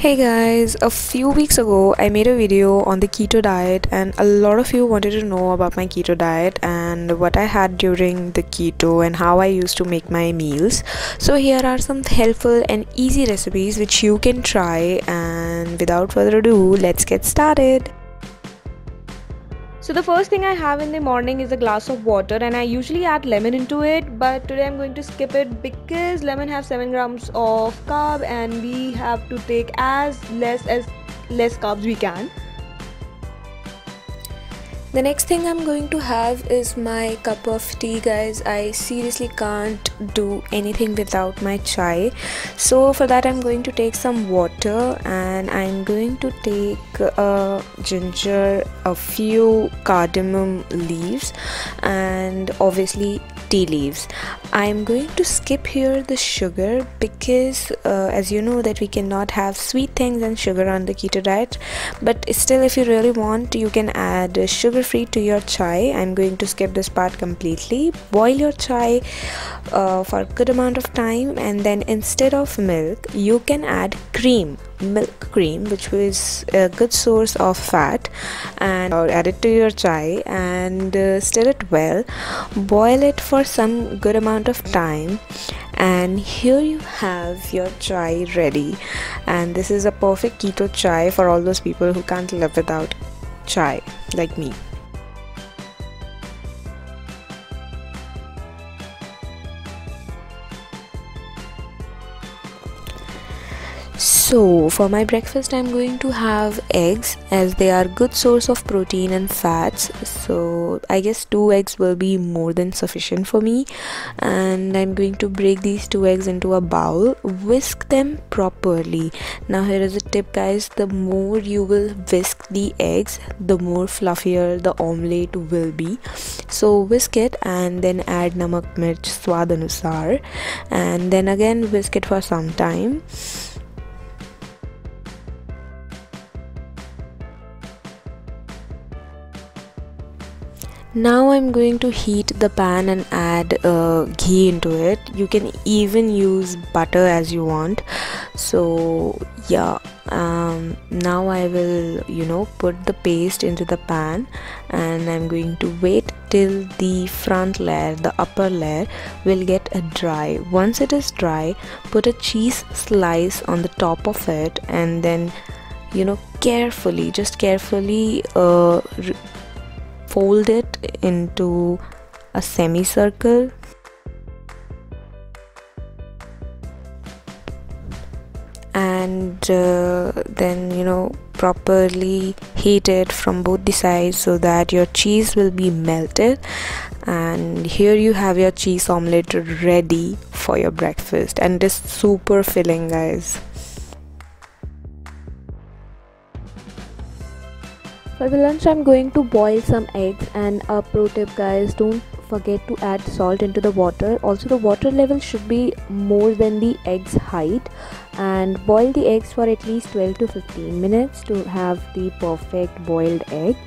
Hey guys, a few weeks ago I made a video on the keto diet and a lot of you wanted to know about my keto diet and what I had during the keto and how I used to make my meals. So here are some helpful and easy recipes which you can try, and without further ado, let's get started. So the first thing I have in the morning is a glass of water, and I usually add lemon into it, but today I'm going to skip it because lemon have 7 grams of carb and we have to take as less carbs we can. The next thing I'm going to have is my cup of tea, guys. I seriously can't do anything without my chai. So for that I'm going to take some water and I'm going to take ginger, a few cardamom leaves, and obviously tea leaves. I'm going to skip here the sugar because as you know that we cannot have sweet things and sugar on the keto diet, but still if you really want you can add sugar free to your chai. I'm going to skip this part completely. Boil your chai for a good amount of time, and then instead of milk you can add milk cream, which is a good source of fat, and add it to your chai and stir it well. Boil it for some good amount of time, and here you have your chai ready. And this is a perfect keto chai for all those people who can't live without chai like me. So for my breakfast I'm going to have eggs, as they are good source of protein and fats. So I guess 2 eggs will be more than sufficient for me, and I'm going to break these 2 eggs into a bowl, whisk them properly. Now here is a tip, guys: the more you will whisk the eggs, the more fluffier the omelette will be. So whisk it and then add namak mirch swad anusar, and then again whisk it for some time. Now I'm going to heat the pan and add ghee into it. You can even use butter as you want. So yeah, now I will put the paste into the pan, and I'm going to wait till the front layer, the upper layer, will get dry. Once it is dry, put a cheese slice on the top of it, and then carefully fold it into a semicircle, and then properly heat it from both the sides so that your cheese will be melted. And here you have your cheese omelette ready for your breakfast, and it is super filling, guys. For the lunch I'm going to boil some eggs, and a pro tip, guys: don't forget to add salt into the water. Also the water level should be more than the egg's height, and boil the eggs for at least 12 to 15 minutes to have the perfect boiled egg.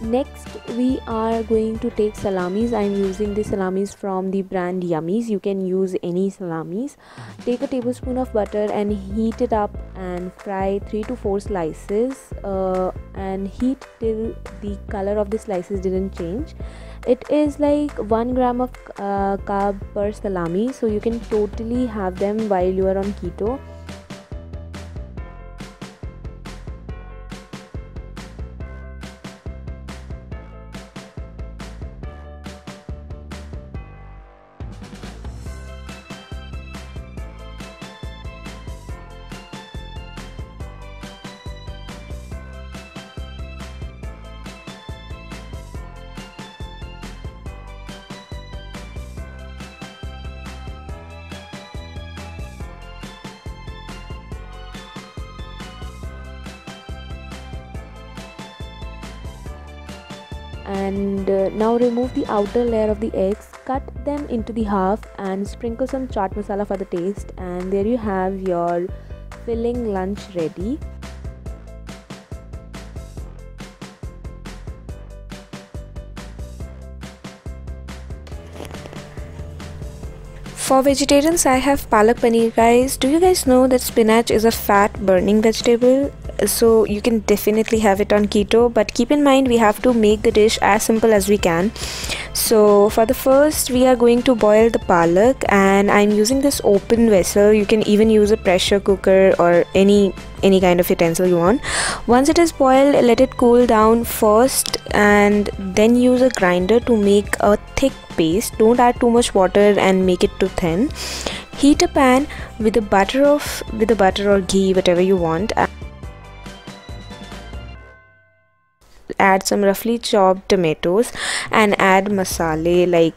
Next we are going to take salamis. I'm using the salamis from the brand Yummies. You can use any salamis. Take a tablespoon of butter and heat it up and fry 3 to 4 slices, and heat till the color of the slices didn't change. It is like 1 gram of carb per salami, so you can totally have them while you are on keto. And now remove the outer layer of the eggs, cut them into the half, and sprinkle some chaat masala for the taste, and there you have your filling lunch ready. For vegetarians, I have palak paneer, guys. Do you guys know that spinach is a fat burning vegetable? So you can definitely have it on keto, but keep in mind we have to make the dish as simple as we can. So for the first, we are going to boil the palak, and I'm using this open vessel. You can even use a pressure cooker or any kind of utensil you want. Once it is boiled, let it cool down first, and then use a grinder to make a thick paste. Don't add too much water and make it too thin. Heat a pan with a butter or ghee, whatever you want. Add some roughly chopped tomatoes and add masala like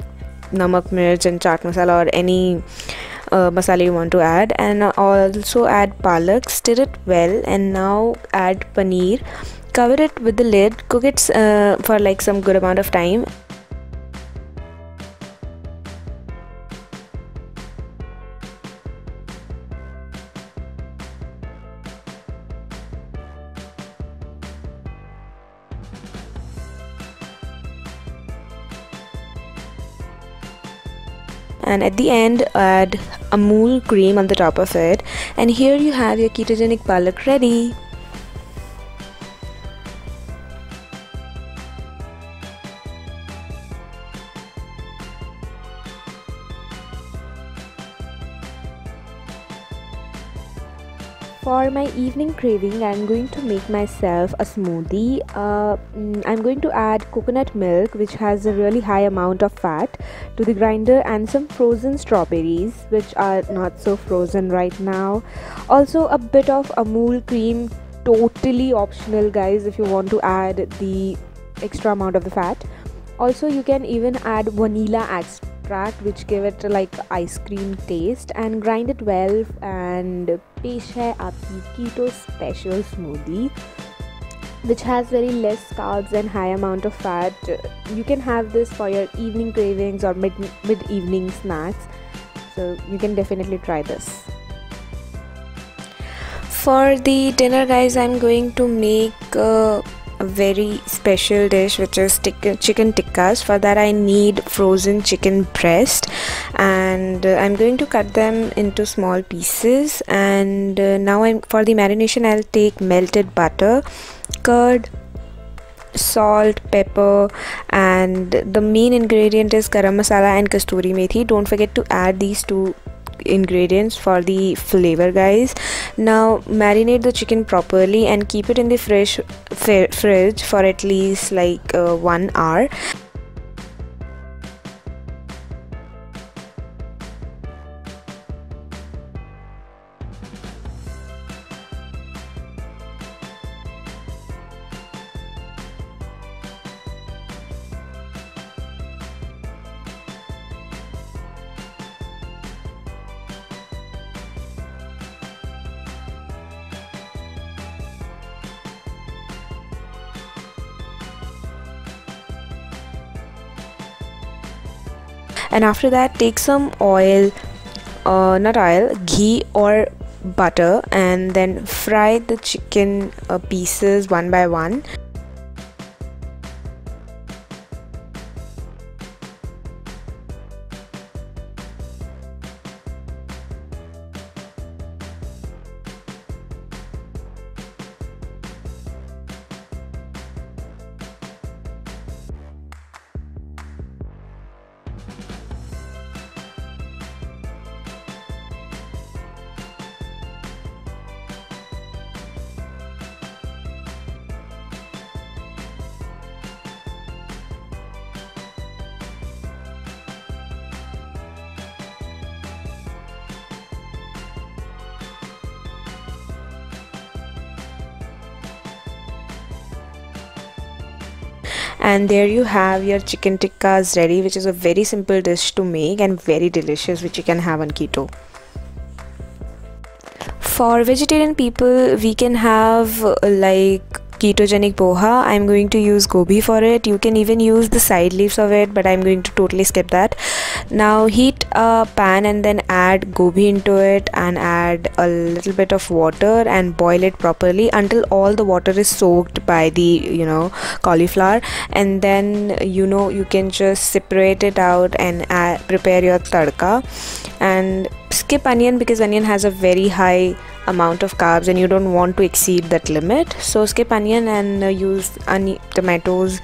namak, mirch and chaat masala or any masala you want to add, and also add palak. Stir it well, and now add paneer. Cover it with the lid. Cook it for like some good amount of time. And at the end, add Amul cream on the top of it, and here you have your ketogenic palak ready. For my evening craving, I'm going to make myself a smoothie. I'm going to add coconut milk, which has a really high amount of fat, to the grinder, and some frozen strawberries, which are not so frozen right now. Also a bit of Amul cream, totally optional, guys, if you want to add the extra amount of the fat. Also you can even add vanilla extract, which give it like ice cream taste, and grind it well, and पेश है आपकी keto special smoothie, which has very less carbs and high amount of fat. You can have this for your evening cravings or mid-evening snacks, so you can definitely try this. For the dinner, guys, I'm going to make a very special dish, which is chicken tikkas. For that I need frozen chicken breast, and I'm going to cut them into small pieces. And now for the marination, I'll take melted butter, curd, salt, pepper, and the main ingredient is garam masala and kasturi methi. Don't forget to add these two ingredients for the flavor, guys. Now marinate the chicken properly and keep it in the fridge for at least like 1 hour. And after that, take some oil, ghee or butter, and then fry the chicken pieces one by one. And there you have your chicken tikkas ready, which is a very simple dish to make and very delicious, which you can have on keto. For vegetarian people, we can have like ketogenic poha. I'm going to use gobi for it. You can even use the side leaves of it, but I'm going to totally skip that. Now heat a pan and then add gobi into it and add a little bit of water and boil it properly until all the water is soaked by the cauliflower, and then you can just separate it out and prepare your tadka. And skip onion because onion has a very high amount of carbs and you don't want to exceed that limit, so skip onion and use tomatoes.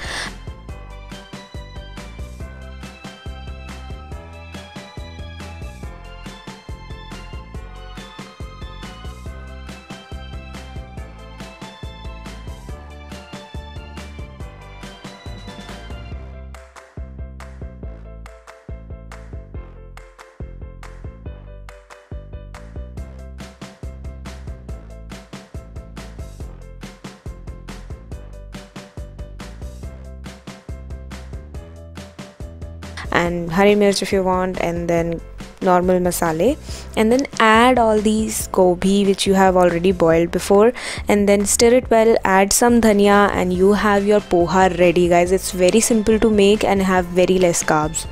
And hari mirch if you want, and then normal masale, and then add all these gobi which you have already boiled before, and then stir it well, add some dhania, and you have your poha ready, guys. It's very simple to make and have very less carbs.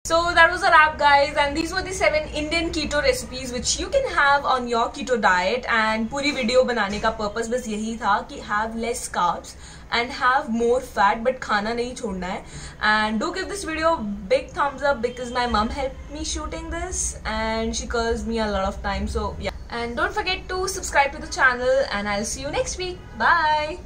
So that was a wrap, guys, and these were the 7 Indian keto recipes which you can have on your keto diet. And पूरी video बनाने का purpose बस यही था कि have less carbs and have more fat, but खाना नहीं छोड़ना है. And do give this video big thumbs up because my mom helped me shooting this and she caused me a lot of time. So yeah, and don't forget to subscribe to the channel and I'll see you next week. Bye.